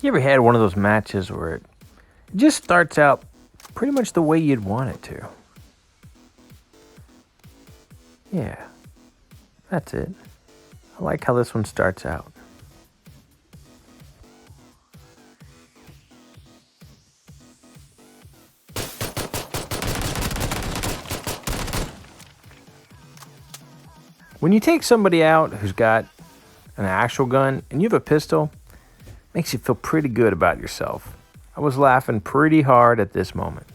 You ever had one of those matches where it just starts out pretty much the way you'd want it to? Yeah, that's it. I like how this one starts out. When you take somebody out who's got an actual gun and you have a pistol, it makes you feel pretty good about yourself. I was laughing pretty hard at this moment.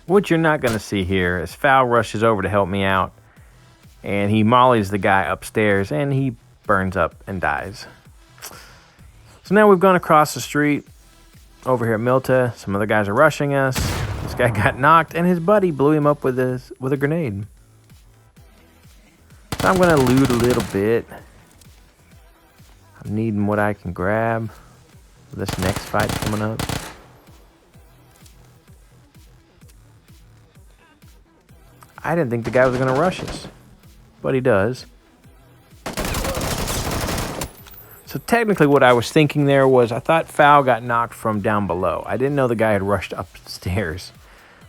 What you're not going to see here is Foul rushes over to help me out, and he mollies the guy upstairs, and he burns up and dies. So now we've gone across the street over here at Milta. Some other guys are rushing us. This guy got knocked, and his buddy blew him up with a grenade. So I'm going to loot a little bit. I'm needing what I can grab for this next fight coming up. I didn't think the guy was going to rush us, but he does. So technically what I was thinking there was I thought Foul got knocked from down below. I didn't know the guy had rushed upstairs.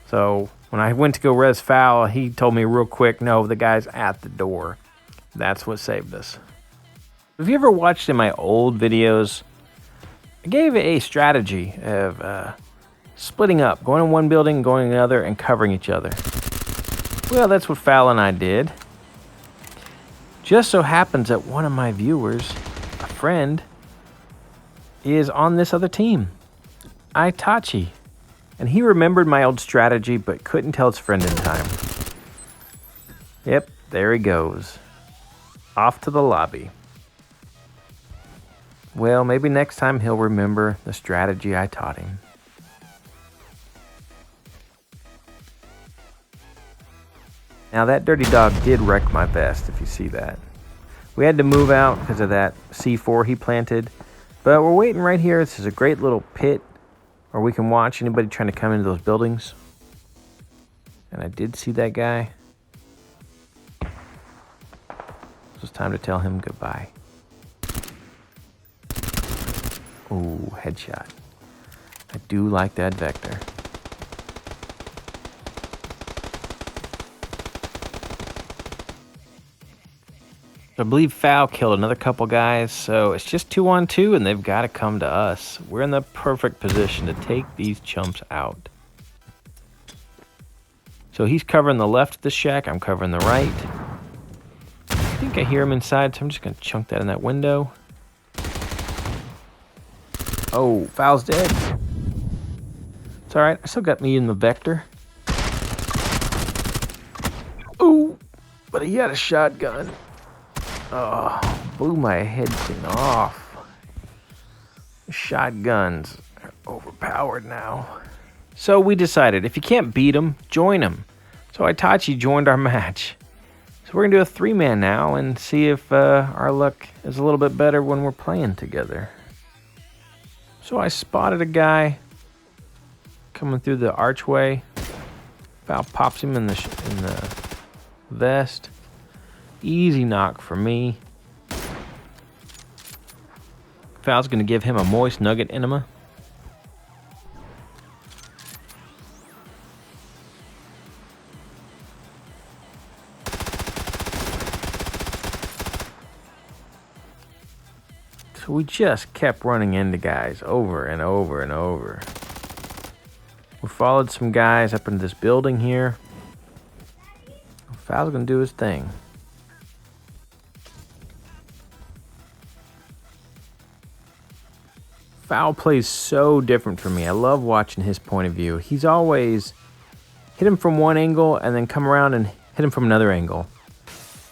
So when I went to go res Foul, he told me real quick, no, the guy's at the door. That's what saved us. Have you ever watched in my old videos, I gave a strategy of splitting up, going in one building, going in another, and covering each other. Well, that's what Foul and I did. Just so happens that one of my viewers, a friend, is on this other team, Itachi. And he remembered my old strategy, but couldn't tell his friend in time. Yep, there he goes. Off to the lobby. Well, maybe next time he'll remember the strategy I taught him. Now that dirty dog did wreck my vest, if you see that. We had to move out because of that C4 he planted. But we're waiting right here. This is a great little pit where we can watch anybody trying to come into those buildings. And I did see that guy. So it's time to tell him goodbye. Ooh, headshot. I do like that vector. I believe Foul killed another couple guys, so it's just 2-on-2, and they've got to come to us. We're in the perfect position to take these chumps out. So he's covering the left of the shack, I'm covering the right. I think I hear him inside, so I'm just going to chunk that in that window. Oh, Foul's dead. It's alright, I still got me in the vector. Ooh, but he had a shotgun. Oh, blew my head clean off. Shotguns are overpowered now. So we decided, if you can't beat him, join him. So Itachi joined our match. So we're going to do a 3-man now and see if our luck is a little bit better when we're playing together. So I spotted a guy coming through the archway. Foul pops him in the vest. Easy knock for me. Foul's going to give him a moist nugget enema. So we just kept running into guys over and over and over. We followed some guys up into this building here. Foul's going to do his thing. Foul plays so different for me. I love watching his point of view. He's always hit him from one angle and then come around and hit him from another angle.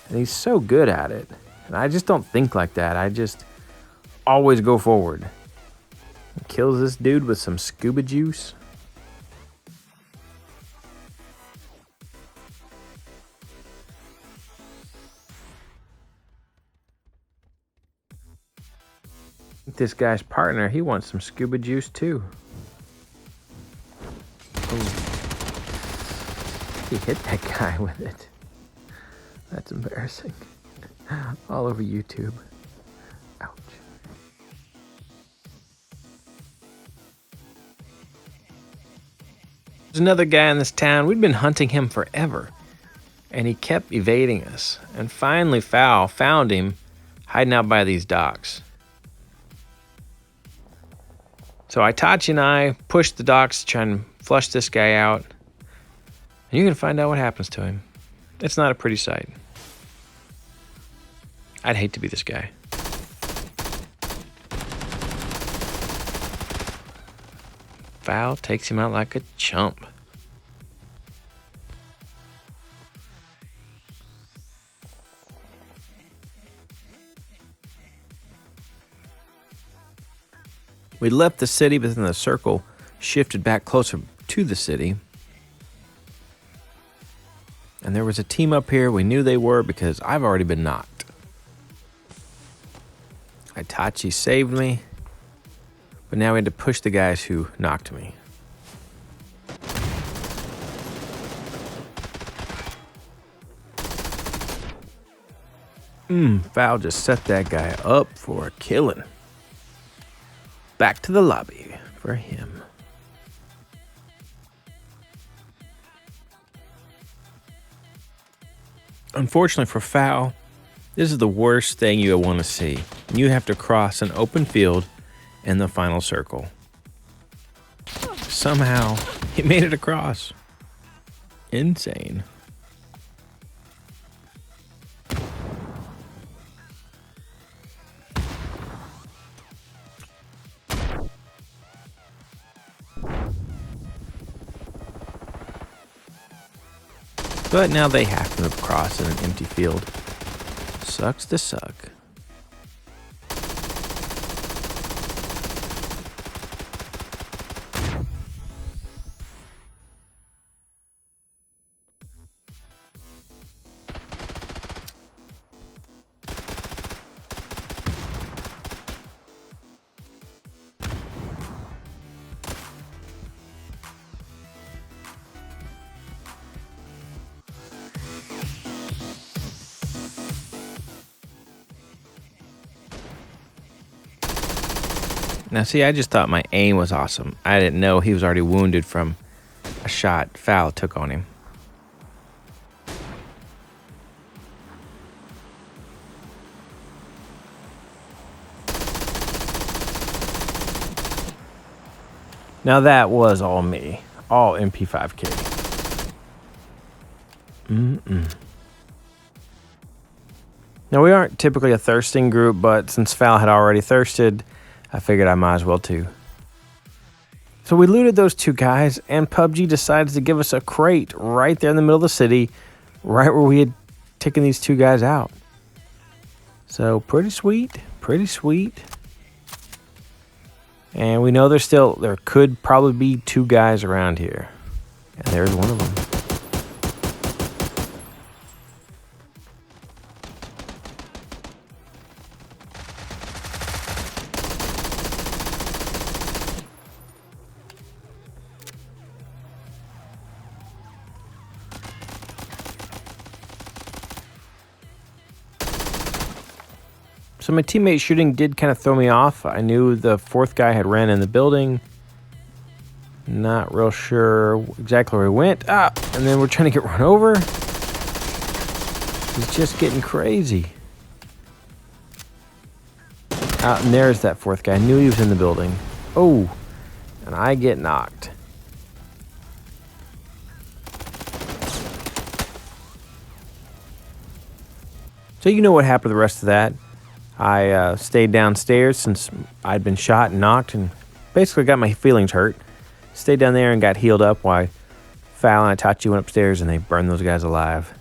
And he's so good at it. And I just don't think like that. I just always go forward. He kills this dude with some scuba juice. This guy's partner, he wants some scuba juice too. Oh. He hit that guy with it. That's embarrassing. All over YouTube. Ouch. There's another guy in this town. We'd been hunting him forever, and he kept evading us. And finally, Fowl found him hiding out by these docks. So Itachi and I pushed the docks to try and flush this guy out. And you're going to find out what happens to him. It's not a pretty sight. I'd hate to be this guy. Fowl takes him out like a chump. We left the city, but then the circle shifted back closer to the city. And there was a team up here. We knew they were because I've already been knocked. Itachi saved me, but now we had to push the guys who knocked me. Fowl just set that guy up for a killing. Back to the lobby for him. Unfortunately for Fowl, this is the worst thing you want to see. You have to cross an open field in the final circle. Somehow, he made it across. Insane. But now they have to cross in an empty field. Sucks to suck. Now see, I just thought my aim was awesome. I didn't know he was already wounded from a shot Fowl took on him. Now that was all me. All MP5K. Now we aren't typically a thirsting group, but since Fowl had already thirsted, I figured I might as well too. So we looted those two guys, and Pubg decides to give us a crate right there in the middle of the city, right where we had taken these two guys out. So pretty sweet, pretty sweet. And we know there could probably be two guys around here. And there's one of them. So my teammate's shooting did kind of throw me off. I knew the fourth guy had ran in the building. Not real sure exactly where he went. And then we're trying to get run over. He's just getting crazy. And there's that fourth guy. I knew he was in the building. Oh, and I get knocked. So you know what happened to the rest of that. I stayed downstairs since I'd been shot and knocked and basically got my feelings hurt. Stayed down there and got healed up while Fowl and Itachi went upstairs and they burned those guys alive.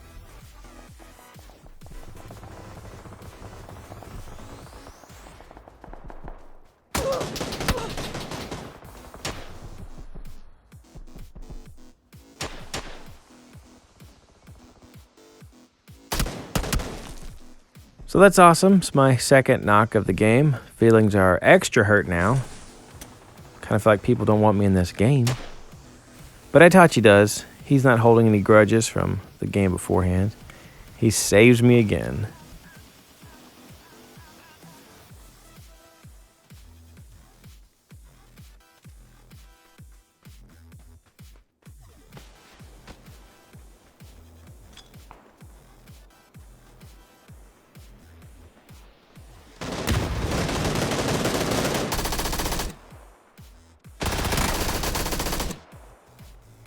So that's awesome. It's my second knock of the game. Feelings are extra hurt now. Kind of feel like people don't want me in this game. But Itachi does. He's not holding any grudges from the game beforehand. He saves me again.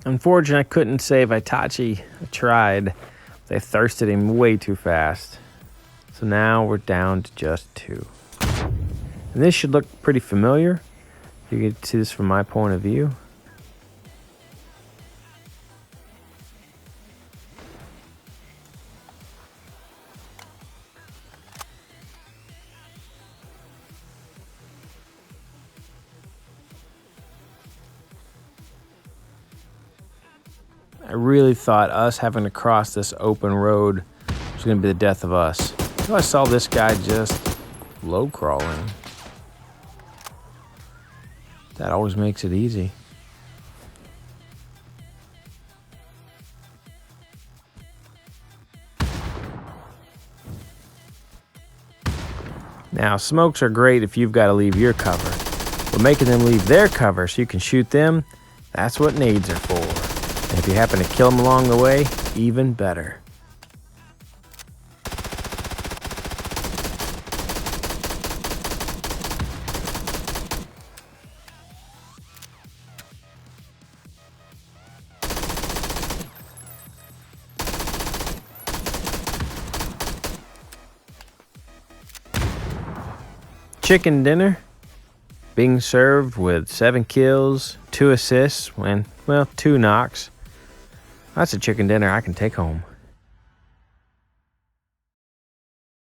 Unfortunately, I couldn't save Itachi. I tried. They thirsted him way too fast. So now we're down to just 2. And this should look pretty familiar. You can see this from my point of view. I really thought us having to cross this open road was going to be the death of us. So I saw this guy just low crawling. That always makes it easy. Now, smokes are great if you've got to leave your cover. But making them leave their cover so you can shoot them, that's what nades are for. And if you happen to kill them along the way, even better. Chicken dinner being served with 7 kills, 2 assists, and, well, 2 knocks. That's a chicken dinner I can take home.